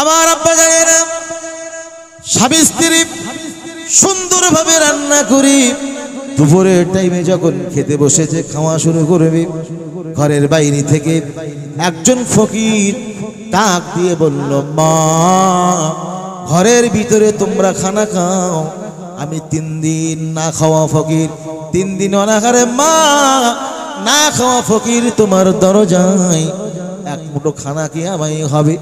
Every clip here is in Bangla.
আমার আব্বা জানেন স্বামী স্ত্রী সুন্দরভাবে রান্না করি দুপুরের টাইমে যখন খেতে বসেছে খাওয়া শুরু করবে ঘরের বাইরে থেকে একজন ফকির ডাক দিয়ে বলল মা ঘরের ভিতরে তোমরা খানা খাও আমি 3 দিন না খাওয়া ফকির 3 দিন অনাহারে মা না খাওয়া ফকির তোমার দরজায় এক মুঠো খানা কি আমায় হবে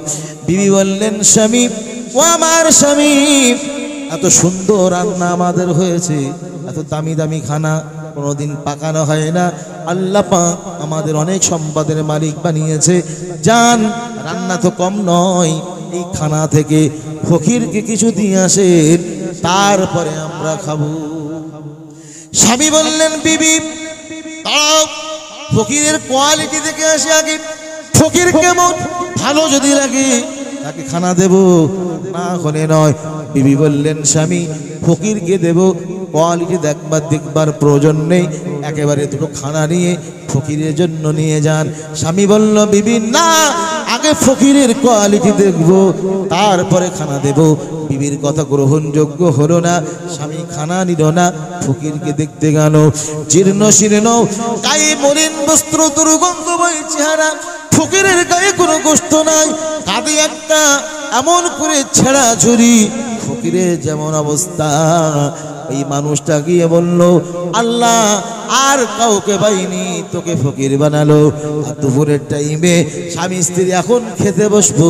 বিবি বললেন স্বামী ও আমার স্বামী এত সুন্দর রান্না আমাদের হয়েছে এত দামি দামি খানা কোনোদিন পাকানো হয় না আল্লাহ পাক আমাদের অনেক সম্পদের মালিক বানিয়েছে জান রান্না তো কম নয় এই খানা থেকে ফকিরকে কিছু দিয়ে আসেন তারপরে আমরা খাবো স্বামী বললেন বিবি তাও ফকিরের কোয়ালিটি দেখে আসে আগে ফকির কেমন ভালো যদি লাগে তাকে খানা দেব না হলে নয় বিবি বললেন স্বামী ফকিরকে দেব কোয়ালিটি দেখবার প্রয়োজন নেই একেবারে দুটো খানা নিয়ে ফকিরের জন্য নিয়ে যান স্বামী বলল বিবি না আগে ফকিরের কোয়ালিটি দেখব তারপরে খানা দেব বিবির কথা গ্রহণযোগ্য হলো না স্বামী খানা নিল না ফকিরকে দেখতে গেল জীর্ণ শীর্ণ গায়ে মলিন বস্ত্র দুর্গন্ধময় চেহারা ফকিরের গায়ে কোনো গোশত নাই কাঁধে একটা এমন করে ছেঁড়া ছুরি ফকিরের যেমন অবস্থা এই মানুষটা গিয়ে বলল আল্লাহ আর কাউকে পাইনি তোকে ফকির বানালো দুপুরের টাইমে স্বামী স্ত্রী এখন খেতে বসবো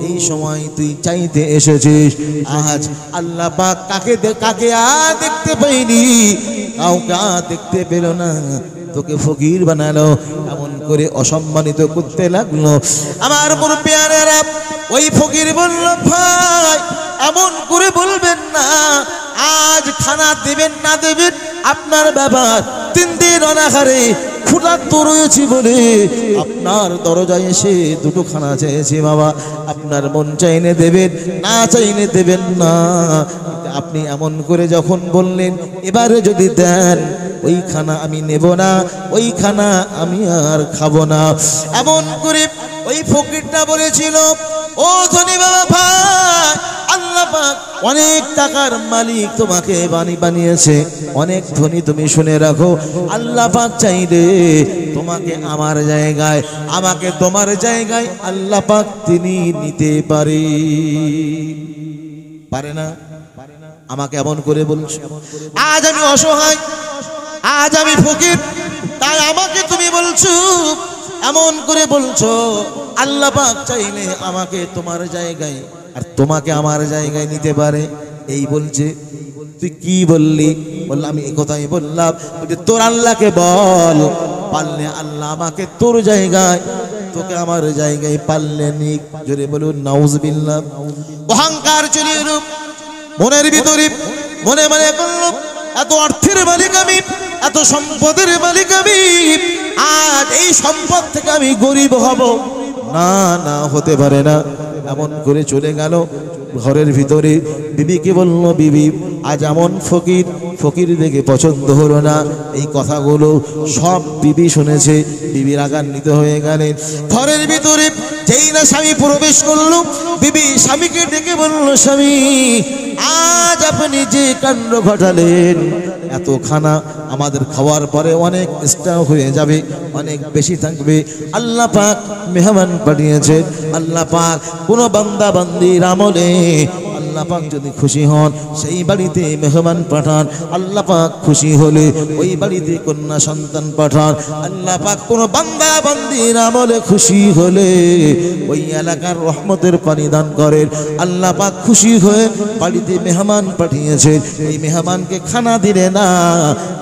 এই সময় তুই চাইতে এসেছিস আজ আল্লাহ পাক কাকে আর দেখতে পাইনি কাউকে আর দেখতে পেল না তোকে ফকির বানালো এমন করে অসম্মানিত করতে লাগলো আমার মুরব্বিয়ানেরা ওই ফকির বলল ভাই এমন করে বলবেন না আজ খানা দেবেন না দেবেন আপনার ব্যাপার 3 দিন অনাহারে ক্ষুধার্ত রয়েছি বলে আপনার দরজায় এসে দুটো খানা চেয়েছি বাবা আপনার মন চাইলে দেবেন না চাইলে দেবেন না আপনি এমন করে যখন বললেন এবারে যদি দেন ওই খানা আমি নেব না ওই খানা আমি আর খাবো না এমন করে ওই ফকিরটা বলেছিল ও ধনী বাবা ভাই আল্লাহ পাক অনেক টাকার মালিক তোমাকে বানিয়েছে অনেক ধনী তুমি শুনে রাখো আল্লাহ পাক চাইলে তোমাকে আমার জায়গায় আমাকে তোমার জায়গায় আল্লাহ পাক তিনি নিতে পারে না আমাকে এমন করে বলছো আজ আমি অসহায় আজ আমি ফকির তাই আমাকে তুমি বলছো এমন করে বলছো আল্লাহ পাক চাইলে আমাকে তোমার জায়গায় আর তোমাকে আমার জায়গায় নিতে পারে এই বলছে তুই কি বললি বললাম আমি এই কথাই বললাম তোর আল্লাহকে বল পারলে আল্লাহ আমাকে তোর জায়গায় তোকে আমার জায়গায় পারলে নিক জোরে বলুন নাউজুবিল্লাহ অহংকার চলে এলো মনের ভিতরে মনে মনে করলো এত অর্থের মালিক আমি এত সম্পদের মালিক আমি আজ এই সম্পদ থেকে আমি গরিব হব না না হতে পারে না এমন করে চলে গেল ঘরের ভিতরে বিবিকে বলল বিবি আজ এমন ফকির দেখে পছন্দ হলো না এই কথাগুলো সব বিবি শুনেছে বিবি রাগান্বিত হয়ে গেলেন ঘরের ভিতরে যেই না স্বামী প্রবেশ করলো বিবি স্বামীকে ডেকে বলল স্বামী আজ আপনি যে কাণ্ড ঘটালেন এত খানা আমাদের খাওয়ার পরে অনেক এক্সট্রা হয়ে যাবে অনেক বেশি থাকবে আল্লাহ পাক মেহমান পাঠিয়েছে আল্লাহ পাক কোনো বান্দা বান্দির আমলে আল্লাহ পাক যদি খুশি হন সেই বাড়িতে মেহমান পাঠান আল্লাহ পাক খুশি হলে ওই বাড়িতে কন্যা সন্তান পাঠান আল্লাহ পাক কোনো বান্দা বান্দির আমলে খুশি হলে ওই এলাকার রহমতের পানি দান করেন আল্লাহ পাক খুশি হয়ে বাড়িতে মেহমান পাঠিয়েছে এই মেহমানকে খানা দিলে না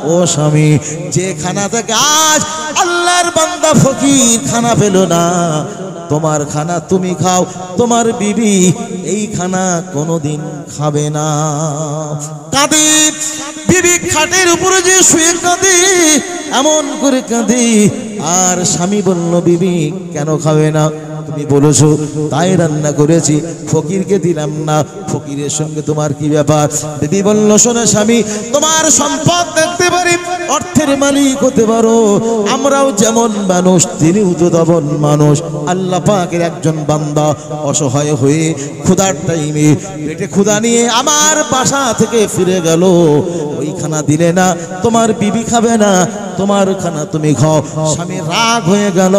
ও স্বামী যে খানা থেকে আজ আল্লাহর বান্দা ফকির খানা পেল না তোমার খানা তুমি খাও তোমার বিবি এই খানা কোনোদিন খাবে না কাঁদে বিবি খাটের উপরে যে শুয়ে কাঁদে এমন করে কাঁদে আর স্বামী বলল বিবি কেন খাবে না তুমি বলেছো তাই রান্না করেছি, ফকিরকে দিলাম না, ফকিরের সঙ্গে তোমার কি ব্যাপার? বিবি বলল, শোনো স্বামী, তোমার সম্পদ দেখতে পারি, অর্থের মালিক হতে পারো, আমরাও যেমন মানুষ তিনিও তো তেমন মানুষ। আল্লাহ পাকের একজন বান্দা অসহায় হয়ে ক্ষুধার টাইমে পেটে ক্ষুধা নিয়ে আমার বাসা থেকে ফিরে গেল, ওই খানা দিলে না, তোমার বিবি খাবে না, তোমার খানা তুমি খাও। স্বামী রাগ হয়ে গেল,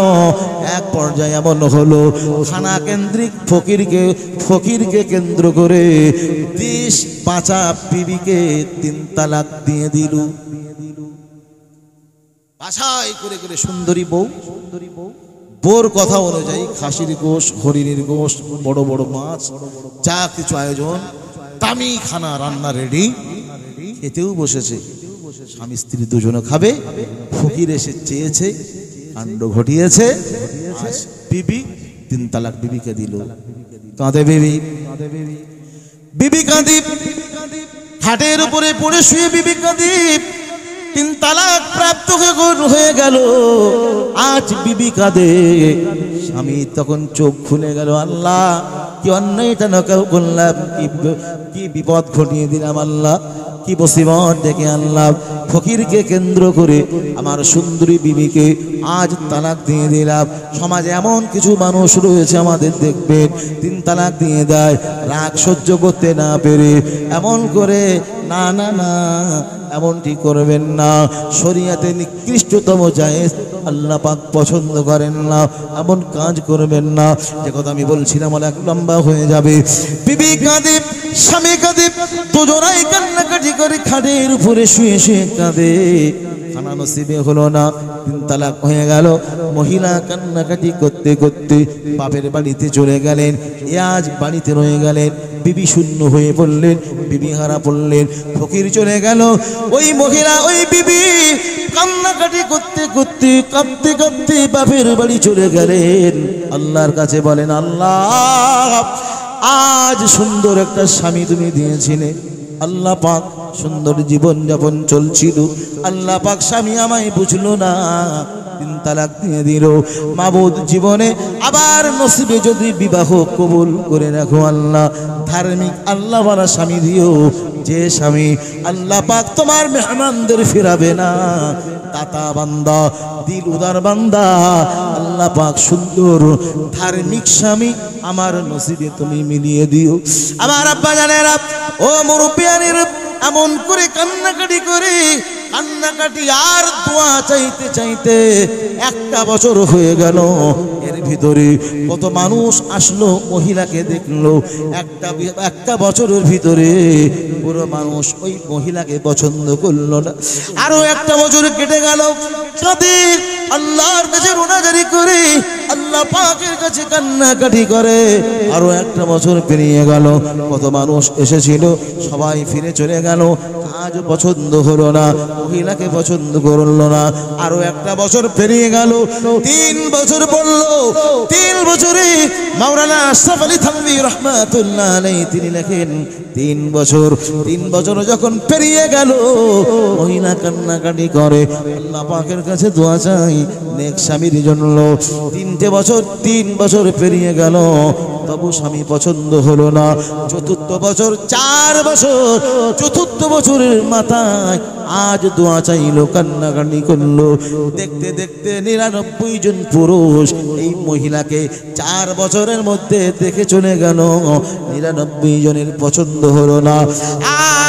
এক পর্যায়ে এমন হলো খানা কেন্দ্রিক ফকিরকে কেন্দ্র করে 30 বাঁচা বিবিকে 3 তালাক দিয়ে দিল। বাছাই করে করে সুন্দরী বউ, বোর কথা অনুযায়ী খাসির গোশ, হরিণের গোশ, বড় বড় মাছ, যা কিছু আয়োজন, দামি খানা রান্না রেডি, খেতেও বসেছে। স্বামী স্ত্রী দুজনে খাবে, ফকির এসে চেয়েছে, কাণ্ড ঘটিয়েছে, বিবি 3 তালাক বিবিকে দিল। কাঁদে বিবি, বিবি কাঁদি, খাটের উপরে পড়ে শুয়ে বিবি কাঁদি, 3 তালাক প্রাপ্ত হয়ে গেল, আজ বিবি কাঁদে। স্বামী তখন চোখ খুলে গেল, আল্লাহ কি অন্যায়টা না করলাম, কি বিপদ ঘটিয়ে দিলাম আল্লাহ, কি মুসিবত ডেকে আনলাম, ফকিরকে কেন্দ্র করে আমার সুন্দরী বিবিকে আজ তালাক দিয়ে দিলাম। সমাজে এমন কিছু মানুষ রয়েছে আমাদের দেখবেন, 3 তালাক দিয়ে দেয়, রাগ সহ্য করতে না পেরে এমন করে, না না না এমনটি করবেন না, শরীয়তে নিকৃষ্টতম জায়েজ, আল্লাহ পাক পছন্দ করেন না, এমন কাজ করবেন না। যে কথা আমি বলছিলাম অনেক লম্বা হয়ে যাবে। বিবি কাঁদে, স্বামী কাঁদে, দুজনাই কান্নাকাটি করে খাটের উপরে শুয়ে শুয়ে কাঁদে। খানা নসিবে হলো না, 3 তালাক হয়ে গেল। মহিলা কান্নাকাটি করতে করতে বাপের বাড়িতে চলে গেলেন, আজ বাড়িতে রয়ে গেলেন, বিবি শূন্য হয়ে পড়লেন, বিবি হারা পড়লেন, ফকির চলে গেল। ওই মহিলা, ওই বিবি কান্নাকাটি করতে করতে, কাঁদতে কাঁদতে বাপের বাড়ি চলে গেলেন। আল্লাহর কাছে বলেন, আল্লাহ আজ সুন্দর একটা স্বামী তুমি দিয়েছিলে, আল্লাহ পাক সুন্দর জীবন যাপন চলছিল, আল্লাহ পাক স্বামী আমায় বুঝলো না, 3 তালাক দিয়ে দিল। মাবুদ জীবনে আবার নসিবে যদি বিবাহ কবুল করে রাখো আল্লাহ, ধার্মিক আল্লাহ ওয়ালা স্বামী দিও, যে স্বামী আল্লাহ পাক তোমার মেহমানদের ফিরাবে না, দাতা বান্দা, দিল উদার বান্দা, আল্লাহ পাক সুন্দর ধার্মিক স্বামী আমার নসিবে তুমি মিলিয়ে দিও। আমার আব্বা জানেরা, ও মুরব্বিয়ানের, এমন করে কান্নাকাটি করে, কান্নাকাটি আর দোয়া চাইতে চাইতে 1টা বছর হয়ে গেল। এর ভিতরে কত মানুষ আসলো, মহিলাকে দেখলো, একটা বছরের ভিতরে পুরো মানুষ ওই মহিলাকে পছন্দ করলো না। আরো 1টা বছর কেটে গেল, কাঁদে, আল্লাহর কাছে রোনাজারি করে, আল্লাহ পাকের কাছে কান্নাকাটি করে। আরো 1টা বছর পেরিয়ে গেল, কত মানুষ এসেছিল, সবাই ফিরে চলে গেল, আজ পছন্দ হলো না, মহিলাকে পছন্দ করলো না। আরো 1টা বছর পেরিয়ে গেল, 3 বছর পড়লো। 3 বছরে মাওলানা আশরাফ আলী থানভী রাহমাতুল্লাহ আলাইহি তিনি লেখেন, 3 বছর যখন পেরিয়ে গেল, মহিলা কান্নাকাটি করে, আল্লাহ পাকের কাছে দোয়া চাই নেক স্বামীর জন্য। 3 বছর পেরিয়ে গেল, তবু স্বামী পছন্দ হলো না। 4র্থ বছর, 4 বছর, 4র্থ বছরের মাথায় আজ দোয়া চাইলো, কান্নাকাটি করলো। দেখতে দেখতে 99 জন পুরুষ এই মহিলাকে 4 বছরের মধ্যে দেখে চলে গেল, 99 জনের পছন্দ হলো না।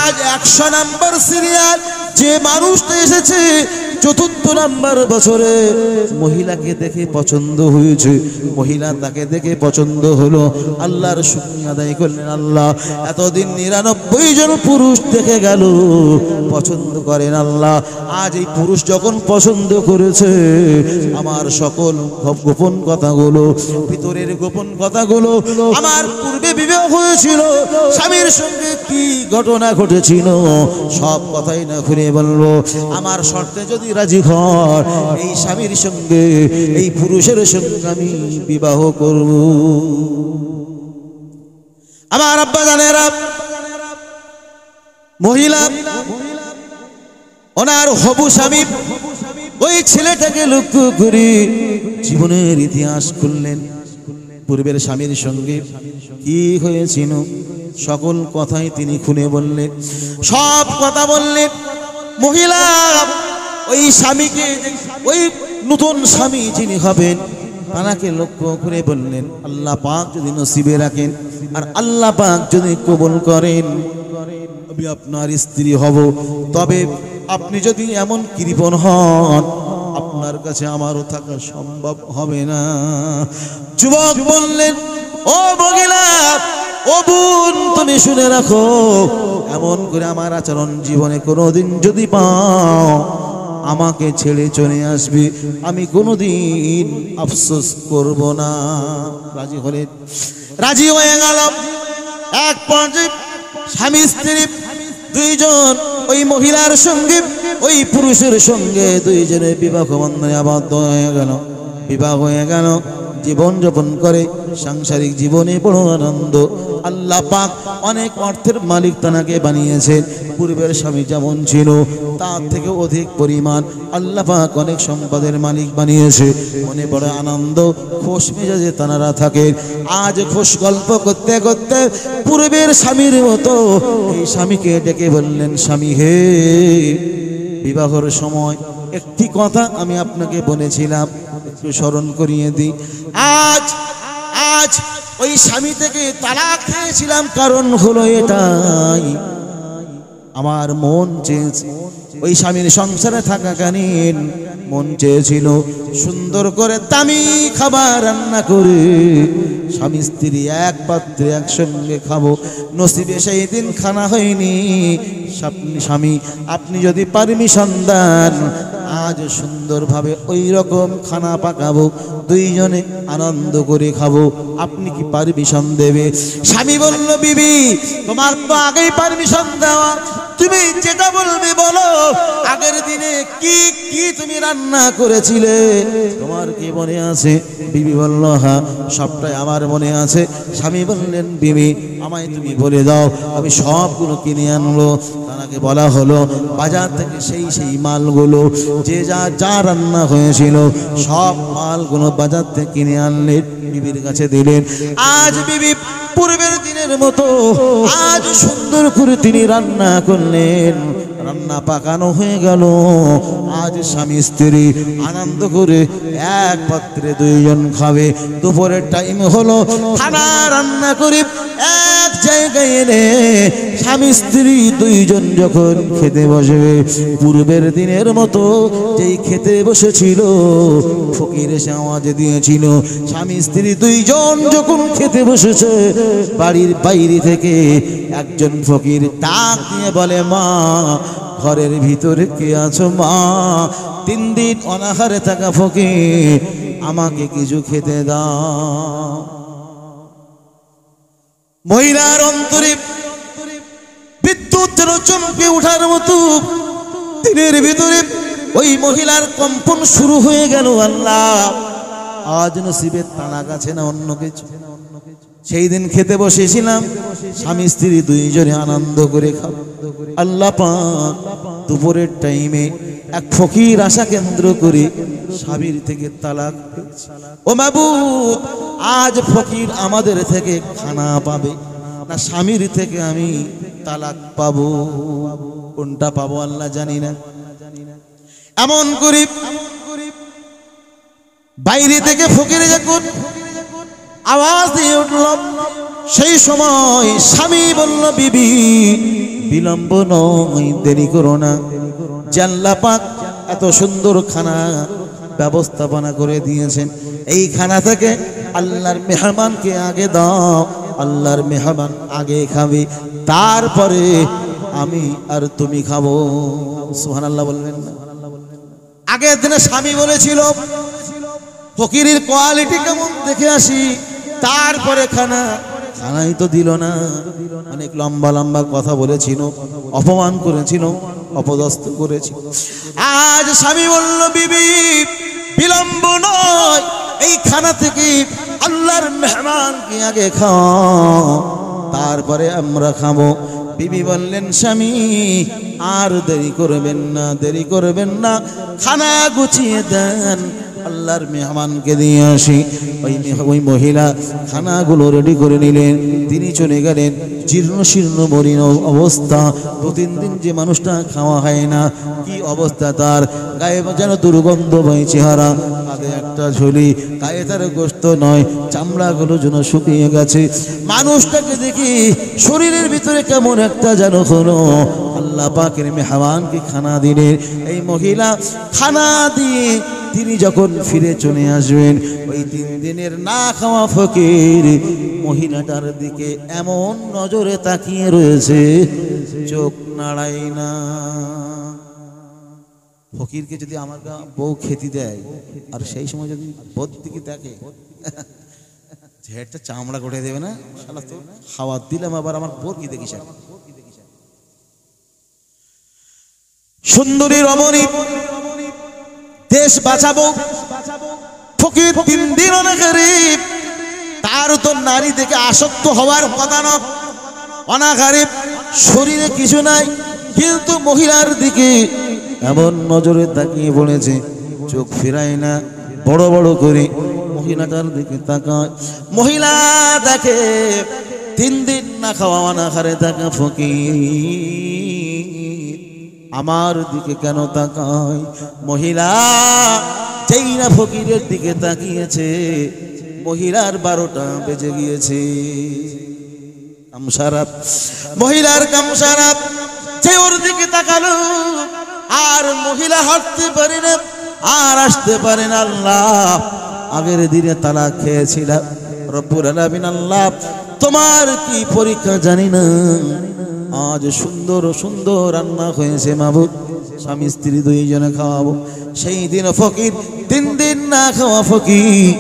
আজ 100 নাম্বার সিরিয়াল যে মানুষটা এসেছে, 4র্থ নাম্বার বছরে মহিলাকে দেখে পছন্দ হয়েছে, মহিলা তাকে দেখে পছন্দ হলো। আল্লাহর শুকরিয়া আদায় করলেন, আল্লাহ এতদিন 99 জন পুরুষ দেখে গেল, পছন্দ করেন আল্লাহ। আজ এই পুরুষ যখন পছন্দ করেছে, আমার সকল গোপন কথাগুলো, ভিতরের গোপন কথাগুলো, আমার পূর্বে বিবাহ হয়েছিল, স্বামীর সঙ্গে কি ঘটনা ঘটেছিল, সব কথাই না খুলে বলবো। আমার শর্তে যদি রাজি হন, এই স্বামীর সঙ্গে, এই পুরুষের সঙ্গে আমি বিবাহ করব। আমার আব্বা জানেরা, মহিলা ওনার হবু স্বামী ওই ছেলেটাকে লক্ষ্য করে জীবনের ইতিহাস খুললেন। পূর্বের স্বামীর সঙ্গে কি হয়েছিল সকল কথাই তিনি খুলে বললেন, সব কথা বললেন। মহিলা ওই স্বামীকে, ওই নতুন স্বামী যিনি হবেন তাকে লক্ষ্য করে বললেন, আল্লাহ পাক যদি নসিবে রাখেন আর আল্লাহ পাক যদি কবুল করেন আমি আপনার স্ত্রী হব, তবে আপনি যদি এমন কৃপণ হন আপনার কাছে আমারও থাকা সম্ভব হবে না। যুবক বললেন, ও মহিলা, ও বোন, তুমি শুনে রাখো, এমন করে আমার আচরণ জীবনে কোনোদিন যদি পাও আমাকে ছেড়ে চলে আসবে, আমি কোনোদিন আফসোস করব না। রাজি হলেন, রাজি হয়ে গেল। এক পর্যায়ে স্বামী স্ত্রী দুইজন ওই মহিলার সঙ্গে ওই পুরুষের সঙ্গে দুইজনের বিবাহ বন্ধনে আবদ্ধ হয়ে গেল, বিবাহ হয়ে গেল। জীবন যাপন করে সাংসারিক জীবনে বড় আনন্দ। আল্লাহ পাক অনেক অর্থের মালিক তাকে বানিয়েছেন। পূর্বের স্বামী যেমন ছিল তার থেকে অধিক পরিমাণ আল্লাহ পাক অনেক সম্পদের মালিক বানিয়েছে। মনে বড় আনন্দ, খোশ মেজাজে তারা থাকে। আজ খোশ গল্প করতে করতে পূর্বের স্বামীর মতো এই স্বামীকে ডেকে বললেন, স্বামী হে, বিবাহের সময় একটি কথা আমি আপনাকে বলেছিলাম, একটু স্মরণ করিয়ে দিই। আজ ওই স্বামী থেকে তালাক খেয়েছিলাম, কারণ হলো এটাই, আমার মন চেয়েছে ওই স্বামীর সংসারে থাকাকালীন মন চেয়েছিল সুন্দর করে দামি খাবার রান্না করে স্বামী স্ত্রী এক পাত্রে একসঙ্গে খাবো। নসিবে সেই দিন খানা হয়নি। স্বামী, আপনি যদি পারমিশন দেন আজ সুন্দরভাবে ওই রকম খানা পাকাবো, দুইজনে আনন্দ করে খাবো, আপনি কি পারমিশন দেবে? স্বামী বলল, বিবি, তোমার তো আগেই পারমিশন দেওয়া, তুমি যেটা বলবে বলো। আগের দিনে কি কি তুমি রান্না করেছিলে তোমার কি মনে আছে? বিবি বলল, হ্যাঁ, সবটাই আমার মনে আছে। স্বামী বললেন, বিবি, আমায় তুমি বলে দাও, আমি সবগুলো কিনে আনলো। তাকে বলা হলো বাজার থেকে সেই মালগুলো, যে যা রান্না হয়েছিল সব মালগুলো বাজার থেকে কিনে আনলেন, বিবির কাছে দিলেন। আজ বিবি পূর্বের দিনের মতো আজ সুন্দর করে তিনি রান্না করলেন। রান্না পাকানো হয়ে গেল। আজ স্বামী স্ত্রী আনন্দ করে এক পাত্রে দুইজন খাবে। দুপুরের টাইম হলো, খানা রান্না করে এক জায়গায় এনে স্বামী স্ত্রী দুইজন যখন খেতে বসবে, পূর্বের দিনের মতো যেই খেতে বসেছিল ফকির এসে আওয়াজ দিয়েছিল। স্বামী স্ত্রী দুইজন যখন খেতে বসেছে, বাড়ির বাইরে থেকে একজন ফকির ডাক দিয়ে বলে, মা, ঘরের ভিতরে কে আছো মা? 3 দিন অনাহারে থাকা ফকির, আমাকে কিছু খেতে দাও। মহিলার অন্তরে বিদ্যুৎ যেন চমকে ওঠার মতো দিনের ভিতরে ওই মহিলার কম্পন শুরু হয়ে গেল। আল্লাহ, আজ নসিবের তানা গাছে না অন্য কিছু। সেই দিন খেতে বসেছিলাম, স্বামী স্ত্রী দুইজনে আনন্দ করে খাবো। আল্লাহ পাক দুপুরের টাইমে এক ফকির আশা কেন্দ্র করে স্বামীর থেকে তালাক। ও মাবুদ, আজ ফকির আমাদের থেকে খানা পাবে না স্বামীর থেকে আমি তালাক পাবো? কোনটা পাবো আল্লাহ জানি না। এমন করে বাইরে থেকে ফকির যখন আওয়াজ দিয়ে উঠল, সেই সময় স্বামী বলল, বিবি, বিলম্ব নয়, দেরি করো না। আল্লাহ পাক এত সুন্দর খানা ব্যবস্থাপনা করে দিয়েছেন, এই খানা থেকে আল্লাহর মেহমানকে আগে দাও, আল্লাহর মেহমান আগে খাবে, তারপরে আমি আর তুমি খাবো। সুবহানাল্লাহ বলবেন না? আগের দিনে স্বামী বলেছিল ফকিরের কোয়ালিটি কেমন দেখে আসি, তারপরে খানাই তো দিল না। অনেক লম্বা লম্বা কথা বলেছিল, অপমান করেছিল, অপদস্থ করেছিল। আজ স্বামী বলল, বিবি, বিলম্ব নয়, এই খানা থেকে আল্লাহর মেহমানকে আগে খাও, তারপরে আমরা খাবো। বিবি বললেন, স্বামী, আর দেরি করবেন না, দেরি করবেন না, খানা গুছিয়ে দেন, আল্লাহর মেহমানকে দিয়ে আসি। ওই মহিলা খানাগুলো রেডি করে নিলেন, তিনি চলে গেলেন। জীর্ণ শীর্ণ মলিন অবস্থা, 2-3 দিন যে মানুষটা খাওয়া হয় না, কি অবস্থা তার, গায়ে যেন দুর্গন্ধময় চেহারা, কাঁধে একটা ঝুলি, গায়ে তার গোস্ত নয়, চামড়াগুলো যেন শুকিয়ে গেছে। মানুষটাকে দেখি শরীরের ভিতরে কেমন একটা যেন হলো। আল্লাহ পাকের মেহমানকে খানা দিলেন। এই মহিলা খানা দিয়ে তিনি যখন ফিরে চলে আসবেন, ওই 3 দিনের না খাওয়া ফকির মহিলাটার দিকে এমন নজরে তাকিয়ে রয়েছে, চোখ নাড়াই না। ফকিরকে যদি আমার বউ খেতে দেয় আর সেই সময় যদি বউর দিকে দেখে, ঝেড়টা চামড়া গড়ে দেবে না, শালা তো খাওয়া দিলাম আবার আমার বউর কি দেখিস। সুন্দরী রমণী, দেশ বাঁচাবো, ফকির 3 দিন অনেক গরিব, তার তো নারী থেকে আসক্ত হওয়ার কথা না, অনাগারিব, শরীরে কিছু নাই, কিন্তু মহিলার দিকে এমন নজরে তাকিয়ে পড়েছে, চোখ ফিরায় না, বড় বড় করে মহিলাটার দিকে তাকায়। মহিলা দেখে 3 দিন না খাওয়া অনাহারে থাকা ফকির আমার দিকে কেন তাকায়। মহিলা যেই না ফকিরের দিকে তাকিয়েছে, মহিলার 12টা বেজে গিয়েছে। কামসারাপ, মহিলার কামসারাপ, যে ওর দিকে তাকালো আর মহিলা হাঁটতে পারে না আর আসতে পারে না। আল্লাহ আগের দিনে তালাক খেয়েছিলাম, রব্বুল আলামিন আল্লাহ তোমার কি পরীক্ষা জানি না, আজ সুন্দর সুন্দর রান্না হয়েছে মাবুদ, স্বামী স্ত্রী 2 জনে খাওয়াবো। সেই দিন ফকির 3 দিন না খাওয়া ফকির,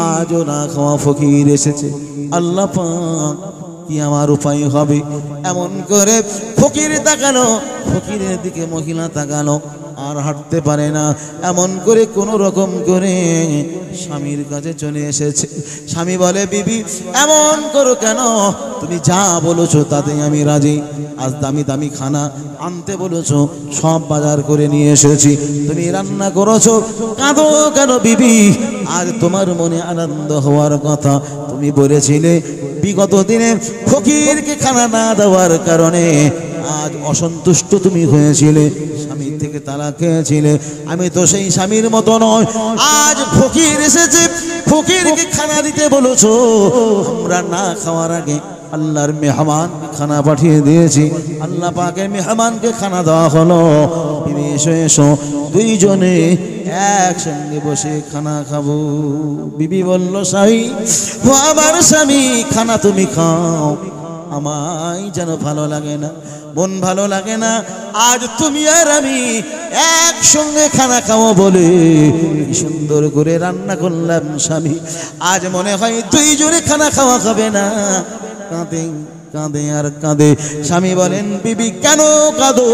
আজও না খাওয়া ফকির এসেছে। আল্লাহ পাক কি আমার উপায় হবে, এমন করে ফকির তাকালো, ফকিরের দিকে মহিলা তাকালো, আর হাঁটতে পারে না। এমন করে কোনো রকম করে স্বামীর কাছে চলে এসেছে। স্বামী বলে, বিবি এমন করো কেন, তুমি যা বলেছো তাতে আমি রাজি। আজ দামি দামি খানা আনতে বলেছো, সব বাজার করে নিয়ে এসেছি, তুমি রান্না করেছো, কাঁদো কেন বিবি? আজ তোমার মনে আনন্দ হওয়ার কথা, তুমি বলেছিলে বিগত দিনে ফকিরকে খানা না দেওয়ার কারণে আজ অসন্তুষ্ট তুমি হয়েছিলে, স্বামীর থেকে তালাক খেয়েছিলে। আমি তো সেই স্বামীর মতো নয়, আজ ফকির এসেছে, ফকিরকে খানা দিতে বলেছো, আমরা না খাওয়ার আগে আল্লাহর মেহমান খানা পাঠিয়ে দিয়েছি। আল্লাহ পাকের মেহমানকে খানা দেওয়া হলো। বিবি এসো এসো, 2 জনে একসঙ্গে বসে খানা খাবো। বিবি বলল, স্বামী ও আমার স্বামী, খানা তুমি খাও, আমায় যেন ভালো লাগে না, মন ভালো লাগে না। আজ তুমি আর আমি একসঙ্গে খানা খাবো বলে কি সুন্দর করে রান্না করলাম স্বামী, আজ মনে হয় 2 জনে খানা খাওয়া খাবে না। কাঁদে কাঁদে আর কাঁদে। স্বামী বলেন, বিবি কেন কাঁদো,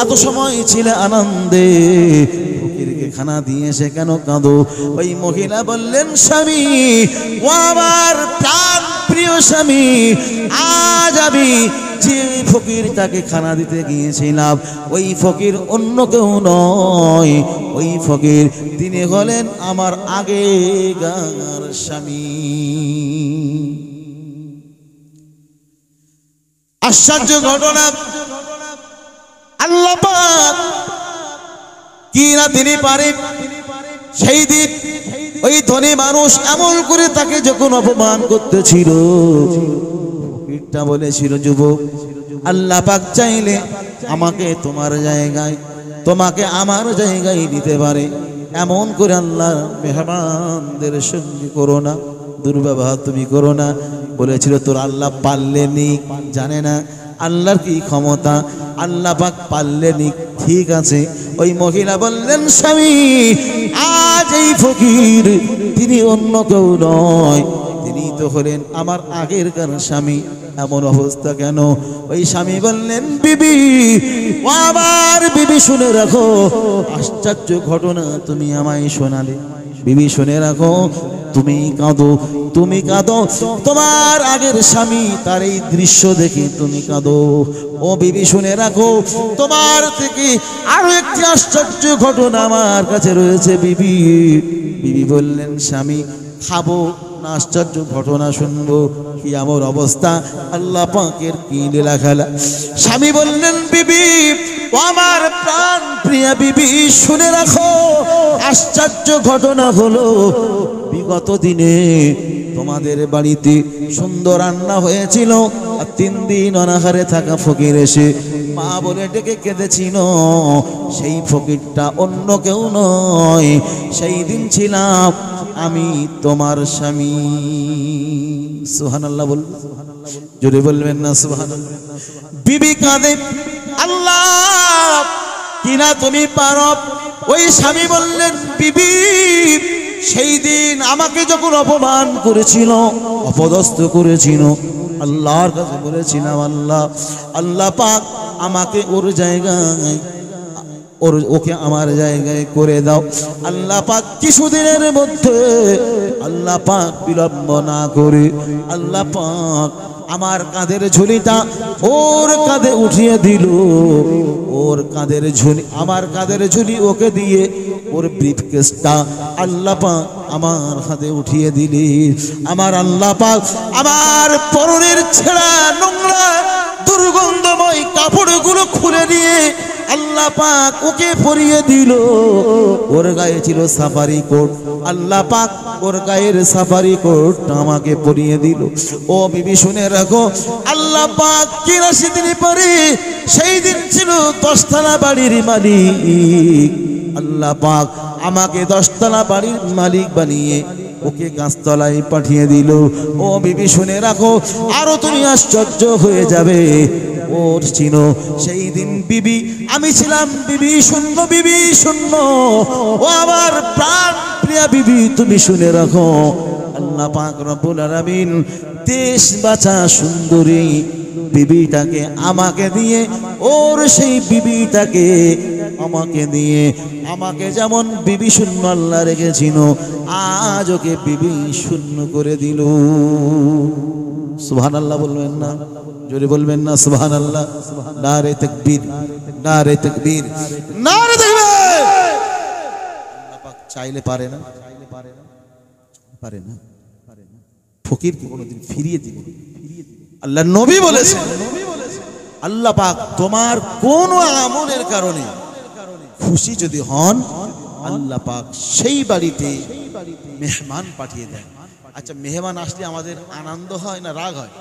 এত সময় ছিল আনন্দে, ফকিরকে খানা দিয়ে সে কেন কাঁদো? ওই মহিলা বললেন, স্বামী ও আমার প্রাণ প্রিয় স্বামী, আজ আমি যে ফকির তাকে খানা দিতে গিয়েছিলাম, ওই ফকির অন্য কেউ নয়, ওই ফকির তিনি হলেন আমার আগেকার স্বামী। আশ্চর্য ঘটনা, আল্লাহ পাক কি না তিনি পারে। সেই দিন ওই ধনী মানুষ এমন করে তাকে যখন অপমান করতেছিল, ফকিরটা বলেছিল, যুবক আল্লাহ পাক চাইলে আমাকে তোমার জায়গায়, তোমাকে আমার জায়গায় নিতে পারে। এমন করে আল্লাহ মেহমানদের সঙ্গে করো না, দুর্ব্যবহার তুমি করো না। বলেছিল তোর আল্লাহ পারলে নি, জানে না আল্লাহর কি ক্ষমতা, আল্লাহ পাক পারলে নি, ঠিক আছে। ওই মহিলা বললেন, স্বামী আজ এই ফকির তিনি অন্য কেউ নয়, তিনি তো হলেন আমার আগেরকার স্বামী, এমন অবস্থা কেন? ওই স্বামী বললেন, বিবি ও আমার বিবি শুনে রাখো, আশ্চর্য ঘটনা তুমি আমায় শোনালে, বিবি শুনে রাখো, তুমি কাঁদো, তুমি কাঁদো, তোমার আগের স্বামী তার এই দৃশ্য দেখে তুমি কাঁদো। ও বিবি শুনে রাখো, তোমার থেকে আরো একটি আশ্চর্য ঘটনা আমার কাছে রয়েছে। বিবি বিবি বললেন, স্বামী খাবো না আশ্চর্য ঘটনা শুনবো? কি আমার অবস্থা, আল্লাহ পাকের কি লীলা খেলা। স্বামী বললেন, বিবি ও আমার প্রাণ প্রিয়া বিবি শুনে রাখো, আশ্চর্য ঘটনা হলো বিগত দিনে তোমাদের বাড়িতে সুন্দর রান্না হয়েছিল, আর 3 দিন অনাহারে থাকা ফকির এসে মা বলে ডেকে কেঁদেছিল। সেই ফকিরটা অন্য কেউ নয়, সেই দিন ছিলাম আমি তোমার স্বামী। সুবহানাল্লাহ বলবেন, জোরে বলবেন না সুবহানাল্লাহ। বিবি কাঁদে, আল্লাহ কিনা তুমি পারো। ওই স্বামী বললেন, বিবি সেই দিন আমাকে যখন অপমান করেছিল, অপদস্থ করেছিল, আল্লাহর কাছে বলেছিলাম, আল্লাহ পাক আমাকে ওর জায়গায়, ওকে আমার জায়গায় করে দাও। আল্লাহ পাক কিছুদিনের মধ্যে, আল্লাহ পাক বিলম্ব না করে আল্লাহ পাক আমার কাঁধের ঝুলিটা ওর কাঁধে উঠিয়ে দিল। ওর কাঁধের ঝুলি, আমার কাঁধের ঝুলি ওকে দিয়ে ওর ব্রিফকেসটা আল্লাহ পাক আমার হাতে উঠিয়ে দিলি। আমার আল্লাহ পাক আমার পরনের ছেঁড়া নোংরা দুর্গন্ধময় কাপড়গুলো খুলে নিয়ে আল্লাহ পাক ওকে পরিয়ে দিল। ওর গায়ে ছিল সাফারি কোট, আল্লাহ পাক ওর গায়ের সাফারি কোট আমাকে পরিয়ে দিল। ও বিবি শুনে রাখো, আল্লাহ পাক ৮৩ দিন পরে, সেই দিন ছিল 10 তলা বাড়ির মালিক। আল্লাহ পাক আমাকে 10 তলা বাড়ির মালিক বানিয়ে ওকে গাছতলায় পাঠিয়ে দিল। ও বিবি শুনে রাখো, আরো তুমি আশ্চর্য হয়ে যাবে। ওর ছিল সেই দিন বিবি, আমি ছিলাম বিবি শূন্য, বিবি শূন্য। ও আমার প্রাণ প্রিয়া বিবি তুমি শুনে রাখো, আল্লাহ পাক রব্বুল আলামিন দেশ বাঁচা সুন্দরী বিবিটাকে আমাকে দিয়ে, ওর সেই বিবিটাকে আমাকে দিয়ে, আমাকে যেমন বিবি শূন্য আল্লাহ রেখেছিল, আজ ওকে বিবি শূন্য করে দিল। সুবহানাল্লাহ বলবেন না, জোরে বলবেন না সুবহানাল্লাহ। নারে তাকবীর, নারে তাকবীর, নারে তাকবীর। আল্লাহ পাক চাইলে পারে না, পারে না, ফকিরকে কোনোদিন ফিরিয়ে দিবে। আল্লাহ নবী বলেছেন, আল্লাহ পাক তোমার কোন আমলের কারণে খুশি যদি হন, আল্লাহ পাক সেই বাড়িতে মেহমান পাঠিয়ে দেন। আচ্ছা, মেহমান আসলে আমাদের আনন্দ হয় না রাগ হয়?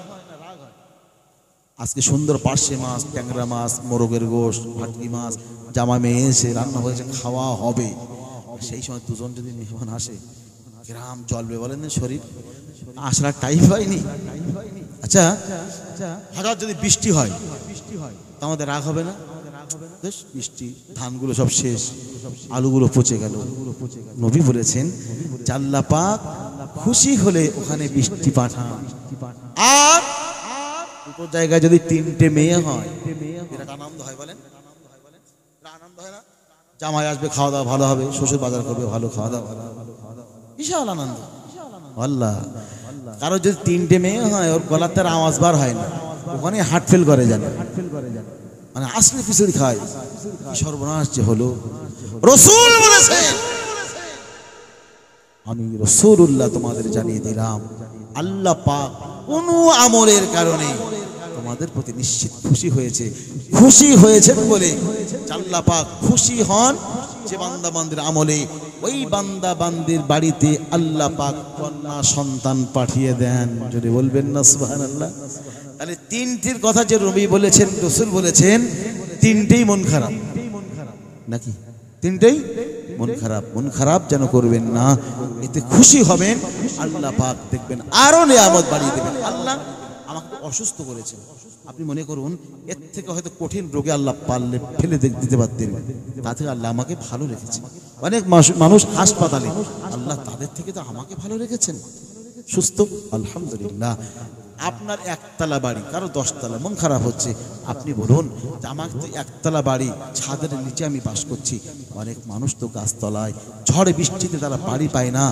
আজকে সুন্দর পার্শে মাছ, ট্যাংরা মাছ, মোরগের গোশত, ভাটকি মাছ, জামা মেয়ে এসে রান্না হয়েছে, খাওয়া হবে। সেই সময় দুজন যদি মেহমান আসে, গ্রাম জ্বলবে বলেন না শরীর? আসার টাইম হয়নি। আচ্ছা, হঠাৎ যদি বৃষ্টি হয়, আমাদের রাগ হবে না? বৃষ্টি, ধানগুলো সব শেষ, আলুগুলো পচে গেল। নবী বলেছেন, আল্লাহ পাক খুশি হলে ওখানে বৃষ্টি পাঠান। আর দুটো জায়গায় যদি 3টে মেয়ে হয়, এটা আনন্দ হয় বলেন? আনন্দ হয় না? জামাই আসবে, খাওয়া দাওয়া ভালো হবে, শ্বশুর বাজার করবে, ভালো খাওয়া দাওয়া, বিশাল আনন্দ। আল্লাহ, কারো যদি 3টে মেয়ে হয়, ওর গলার তার আওয়াজ বার হয় না, ওখানে হার্ট ফেল করে জানে, মানে আসলে খিচুড়ি খায়। কি সর্বনাশ যে হলো! রাসূল বলেছেন, আমি রাসূলুল্লাহ তোমাদের জানিয়ে দিলাম, আল্লাহ পাক কোন আমলের কারণে তোমাদের প্রতি নিশ্চিত খুশি হয়েছে। খুশি হয়েছেন বলে আল্লাহ পাক খুশি হন যে বান্দা বান্দির আমলে, ওই বান্দা বান্দির বাড়িতে আল্লাহ পাক কন্যা সন্তান পাঠিয়ে দেন। যদি বলবেন না সুবহানাল্লাহ। তাহলে 3টির কথা যে নবী বলেছেন, রাসূল বলেছেন, 3টেই মন খারাপ নাকি? 3টেই মন খারাপ। মন খারাপ যেন করবেন না, এতে খুশি হবেন, আল্লাহ পাক দেখবেন আরো নিয়ামত বাড়িয়ে দেবেন। আল্লাহ আমাকে অসুস্থ করেছেন, আপনি মনে করুন এর থেকে হয়তো কঠিন রোগে আল্লাহ পারলে ফেলে দিতে পারতেন, তাতে আল্লাহ আমাকে ভালো রেখেছেন। অনেক মানুষ হাসপাতালে, আল্লাহ তাদের থেকে তো আমাকে ভালো রেখেছেন, সুস্থ, আলহামদুলিল্লাহ। আপনার একতলা বাড়ি, কারো 10 তলা, মন খারাপ হচ্ছে, আপনি বলুন যে আমার তো একতলা বাড়ি, ছাদের নিচে আমি বাস করছি, অনেক মানুষ তো গাছতলায়, ঝড় বৃষ্টিতে তারা বাড়ি পায় না,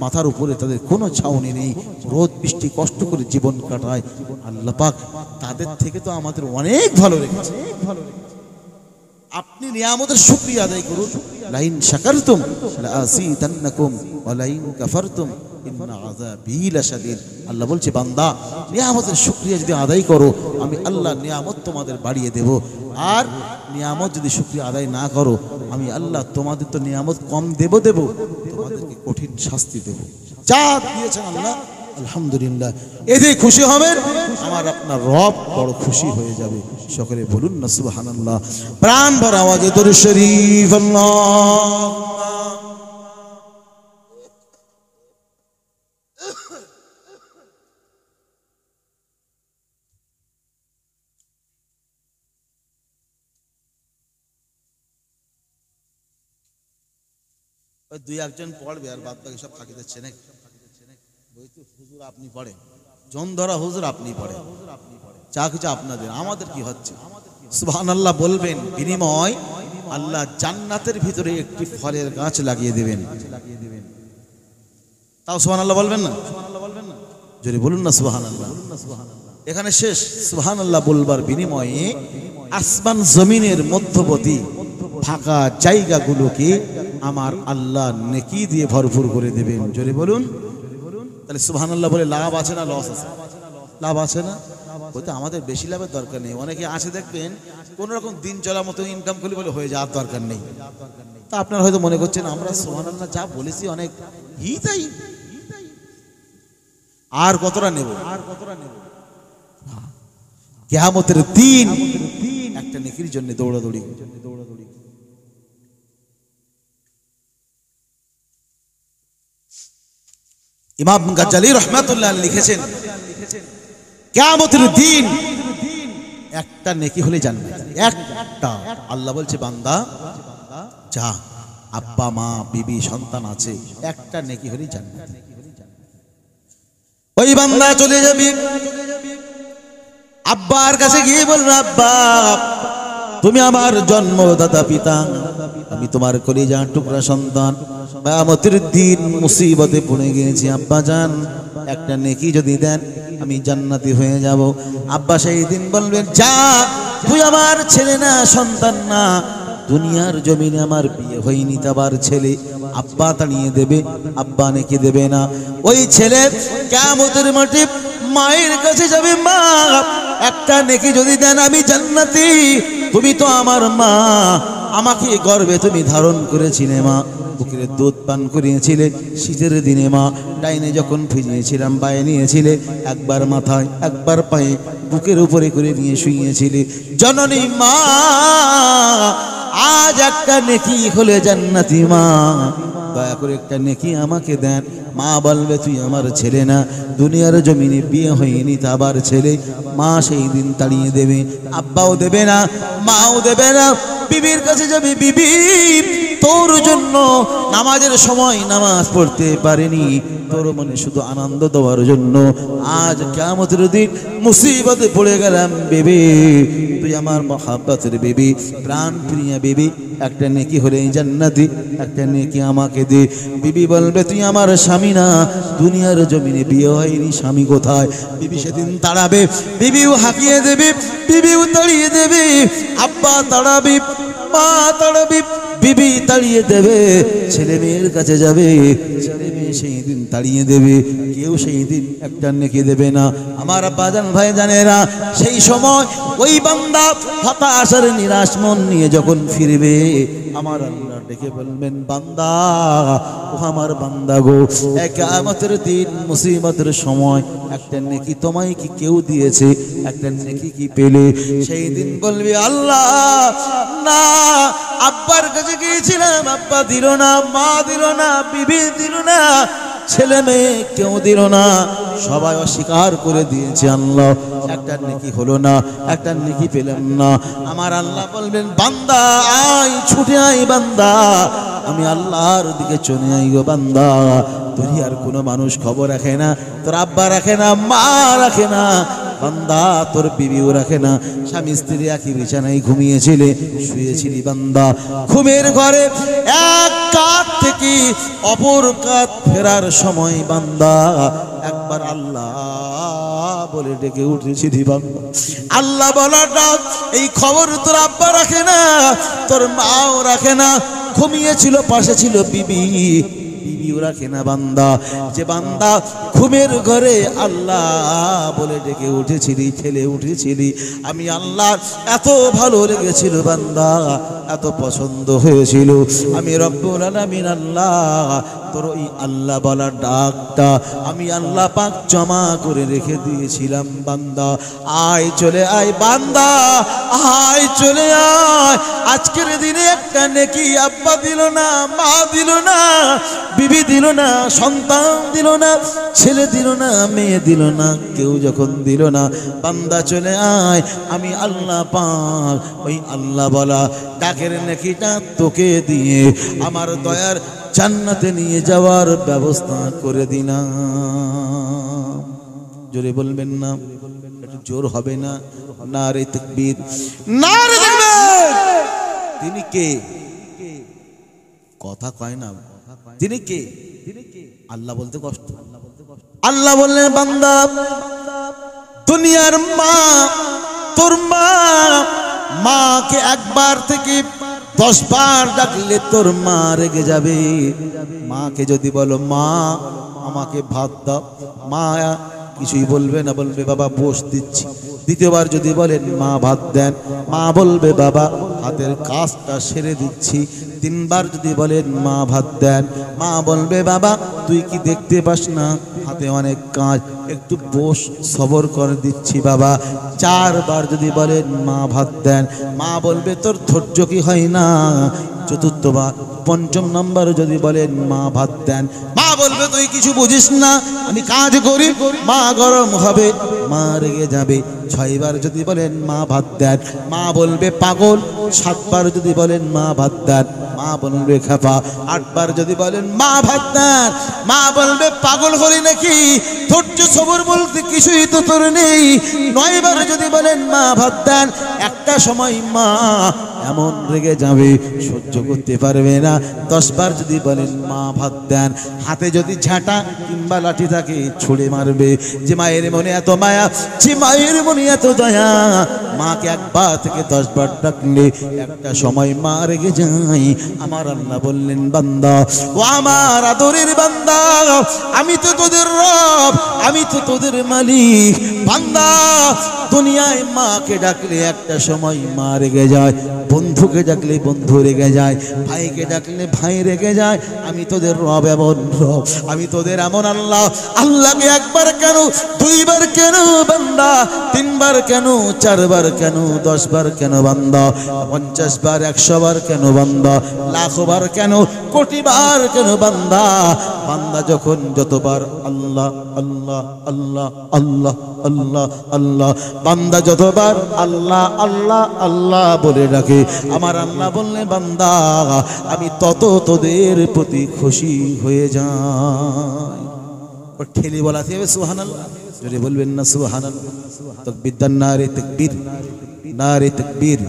মাথার উপরে তাদের কোনো ছাউনি নেই, রোদ বৃষ্টি কষ্ট করে জীবন কাটায়। আল্লাহ পাক তাদের থেকে তো আমাদের অনেক ভালো রেখেছে। আপনি নিয়ামতের শুকরিয়া আদায় করুন। লাইন শাকারতুম লাযীদান্নাকুম ওয়া লাইন কাফারতুম ইন্না আযাবী লাশাদীদ। আল্লাহ বলছে, বান্দা নিয়ামতের শুকরিয়া যদি আদায় করো, আমি আল্লাহ নিয়ামত তোমাদের বাড়িয়ে দেব। আর নিয়ামত যদি শুকরিয়া আদায় না করো, আমি আল্লাহ তোমাদের তো নিয়ামত কম দেব, তোমাদেরকে কঠিন শাস্তি দেব। যা দিয়েছেন আল্লাহ আলহামদুলিল্লাহ, এতে খুশি হবেন, আমার আপনার রব বড় খুশি হয়ে যাবে। সকলে বলুন না সুবহানাল্লাহ, প্রাণ ভরা আওয়াজে দরুদ শরীফ। দুই একজন পড়বে আর বাদ বাকি সব ফাঁকি দিচ্ছে নাকি? হুজুর আপনি পড়েন, জন ধরা হুজুর আপনি পড়েন, যা কিছু আপনাদের, আমাদের কি হচ্ছে? সুবহানাল্লাহ বলবেন, বিনিময় আল্লাহ জান্নাতের ভিতরে একটি ফলের গাছ লাগিয়ে দেবেন। তাও সুবহানাল্লাহ বলবেন না? জোরে বলুন না সুবহানাল্লাহ। এখানে শেষ। সুবহানাল্লাহ বলবার বিনিময়ে আসমান জমিনের মধ্যবর্তী ফাঁকা জায়গাগুলোকে আমার আল্লাহ নেকি দিয়ে ভরপুর করে দেবেন। জোরে বলুন। তাহলে সুবহানাল্লাহ বলে লাভ আছে না লস আছে? লাভ আছে না? বলতে আমাদের বেশি লাভের দরকার নেই। অনেকে আছে দেখবেন কোন রকম দিন চলার মতো ইনকাম করলে বলে হয়ে যাওয়ার দরকার নেই। তা আপনারা হয়তো মনে করছেন আমরা সুবহানাল্লাহ যা বলেছি অনেক তাই, আর কতটা নেব? কিয়ামতের দিন একটা নেকির জন্য দৌড়াদৌড়ি। ইমাম গাজ্জালী রাহমাতুল্লাহ আলাইহি লিখেছেন, কিয়ামতের দিন একটা নেকি হলে জান্নাত, একটা। আল্লাহ বলছে, বান্দা যা, আব্বা মা বিবি সন্তান আছে, একটা নেকি হলে জান্নাত। ওই বান্দা চলে যাবে, আব্বার কাছে গিয়ে বলবে, আব্বা তুমি আমার জন্মদাতা পিতা, আমি তোমার কলিজার টুকরা সন্তান, কিয়ামতের দিন মুসিবতে পড়ে গিয়েছি, আব্বা জান একটা নেকি যদি দেন আমি জান্নাতি হয়ে যাব। আব্বা সেই দিন বলবেন, যা, তুই আমার ছেলে না, সন্তান না, দুনিয়ার জমিনে আমার বিয়ে হয়নি, তাবার ছেলে। আব্বা তাড়িয়ে দেবে, আব্বা নেকি দেবে না। ওই ছেলে কিয়ামতের মাঠে মায়ের কাছে যাবে, মা একটা নেকি যদি দেন আমি জান্নাতি, তুমি তো আমার মা, আমাকে গর্ভে তুমি ধারণ করেছিলে মা, বুকের দুধ পান করিয়েছিলে, শীতের দিনে মা ডাইনে যখন ভিজিয়েছিলাম বায়ে নিয়েছিলে, একবার মাথায় একবার পায়ে বুকের উপরে করে নিয়ে শুইয়েছিলে, জননী মা আজ একটা নেকি হলে জান্নাতি মা, দয়া করে একটা নেকি আমাকে দেন। মা বলবে, তুই আমার ছেলে না, দুনিয়ার জমিনে বিয়ে হয়নি, তাবার ছেলে। মা সেই দিন তাড়িয়ে দেবে, আব্বাও দেবে না, মাও দেবে না। বিবির কাছে যাবে, বিবি তোর জন্য নামাজের সময় নামাজ পড়তে পারিনি, তোর মনে শুধু আনন্দ দেওয়ার জন্য আজ কিয়ামতের দিন মুসিবতে পড়ে গেলাম, বেবি তুই আমার মহাব্বতের বেবি, প্রাণ প্রিয়া বেবি, একটা নেকি হলে জান্নাতি, একটা নেকি আমাকে দে। বিবি বলবে, তুই আমার স্বামী না, দুনিয়ার জমিনে বিয়ে হয়নি, স্বামী কোথায়? বিবি সেদিন তাড়াবে, বিবিও হাঁকিয়ে দেবে, বিবিও তাড়িয়ে দেবে, আব্বা তাড়াবে, মা তাড়াবে, বিবি তাড়িয়ে দেবে, ছেলে মেয়ের কাছে যাবে, ছেলে মেয়ে সেই দিন তাড়িয়ে দেবে, কেউ সেই দিন একটা নেকি দেবে না। আমার আব্বাজান ভাই জানেরা, সেই সময় ওই বান্দা হতাশার নিরাশ মন নিয়ে যখন ফিরবে, আমার আল্লাহ ডেকে বলবেন, বান্দা ও আমার বান্দা গো, কিয়ামতের দিন মুসিবতের সময় একটা নেকি তোমায় কি কেউ দিয়েছে? একটা নেকি কি পেলে? সেই দিন বলবে, আল্লাহ না, আব্বার কাছে গিয়েছিলাম, আব্বা দিল না, মা দিল না, বিবি দিল না, ছেলে মেয়ে কেউ দিল না, সবাই অস্বীকার করে দিয়েছে, আল্লাহ একটা নেকি হলো না, একটা নেকি পেলাম না। আমার আল্লাহ বলবেন, বান্দা আয়, ছুটে আয় বান্দা, আমি আল্লাহর দিকে চলে যাই গো বান্দা। দুনিয়ার কোনো মানুষ খবর রাখে না, তোর আব্বা রাখে না, মা রাখে না বান্দা, তোর বিবিও রাখে না। স্বামী স্ত্রী একই বিছানায় ঘুমিয়েছিলে, শুয়েছিলি বান্দা। ঘুমের ঘরে এক কাত থেকে অপর কাত ফেরার সময় বান্দা একবার আল্লাহ বলে ডেকে উঠেছিলি বান্দা। আল্লাহ বলাটা এই খবর তোর আব্বা রাখে না, তোর মাও রাখে না। ঘুমিয়েছিল, পাশে ছিল বিবি, বিবিও রাখে না বান্দা। যে বান্দা ঘুমের ঘরে আল্লাহ বলে ডেকে উঠেছিলি, ঠেলে উঠেছিলি, আমি আল্লাহ এত ভালো লেগেছিল বান্দা, এত পছন্দ হয়েছিল, আমি রব্বুল আলামিন আল্লাহ তোর ওই আল্লাহ বলা ডাকটা আমি আল্লাহ পাক জমা করে রেখে দিয়েছিলাম বান্দা। আয় চলে আয় বান্দা, আয় চলে আয়। আজকের দিনে একটা নেকি আব্বা দিল না, মা দিল না, বিবি দিল না, সন্তান দিল না, ছেলে দিল না, মেয়ে দিল না, কেউ যখন দিল না বান্দা চলে আয়, আমি আল্লাহ পাক ওই আল্লাহ বলা ডাকের নেকিটা তোকে দিয়ে আমার দয়ার জান্নাতে নিয়ে যাওয়ার ব্যবস্থা করে দিলাম। জোরে বলবেন না? একটু জোর হবে না? নারে তাকবীর, নারে তাকবীর। তিনি কে? কথা কয় না। তিনি কে? আল্লাহ বলতে কষ্ট। আল্লাহ বললেন বান্দা দুনিয়ার মা, তোর মা, মাকে একবার থেকে 10 বার ডাকলে তোর মা রেগে যাবে। মাকে যদি বলো মা আমাকে ভাত দাও, মা কিছুই বলবে না, বলবে বাবা বস দিচ্ছি। দ্বিতীয়বার যদি বলেন মা ভাত দেন, মা বলবে বাবা হাতের কাজটা সেরে দিচ্ছি। 3 বার যদি বলেন মা ভাত দেন, মা বলবে বাবা তুই কি দেখতে পাস না হাতে অনেক কাজ, একটু বস, সবর করে দিচ্ছি বাবা। 4 বার যদি বলেন মা ভাত দেন, মা বলবে তোর ধৈর্য কি হয় না। 4র্থ বার, 5ম নম্বর যদি বলেন মা ভাত দেন, মা বলবে তুই কিছু বুঝিস না, আমি কাজ করি। মা গরম হবে, মা রেগে যাবে। 6 বার যদি বলেন মা ভাত দেন, মা বলবে পাগল। 7 বার যদি বলেন মা ভাত দেন, মা বলবে খেপা। 8 বার যদি বলেন মা ভাত দেন, মা বলবে পাগল হলি নাকি, ধৈর্য সবর বলতে কিছুই তো তোর নেই। 9 বার যদি বলেন মা ভাত দেন, একটা সময় মা এমন রেগে যাবে সহ্য করতে পারবে না। 10 বার যদি বলেন মা ভাত দেন, হাতে যদি ঝাঁটা কিংবা লাঠি থাকে ছুঁড়ে মারবে। যে মায়ের মনে এত মায়া, যে মায়ের মনে এত দয়া, মাকে 1 বার থেকে 10 বার ডাকলে একটা সময় মা রেগে যায়। আমার আল্লাহ বললেন বান্দা ও আমার আদরের বান্দা, আমি তো তোদের রব, আমি তো তোদের মালিক। বান্দা দুনিয়ায় মাকে ডাকলে একটা সময় মা রেগে যায়, বন্ধুকে ডাকলে বন্ধু রেগে যায়, ভাইকে ডাকলে ভাই রেগে যায়। আমি তোদের রব এমন রব, আমি তোদের এমন আল্লাহ। আল্লাহকে 1 বার কেন, 2 বার কেন বান্দা, 3 বার কেন, 4 বার কেন, 10 বার কেন বান্দা, 50 বার, 100 বার কেন বান্দা, লাখ বার কেন, কোটি বার কেন বান্দা। বান্দা যখন যতবার আল্লাহ আল্লাহ আল্লাহ আল্লাহ আল্লাহ আল্লাহ, বান্দা যতবার আল্লাহ আল্লাহ আল্লাহ বলে ডাকে, আমার আল্লাহ বললে বান্দা আমি তত তোদের প্রতি খুশি হয়ে যাই। ঠেলে বলাতে হবে সুবহানাল্লাহ। যদি বলবেন না সুবহানাল্লাহ, তাকবীর দেন, নারে তাকবীর, নারে তাকবীর,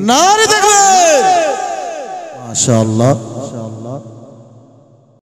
নারে তাকবীর। মাশাআল্লাহ।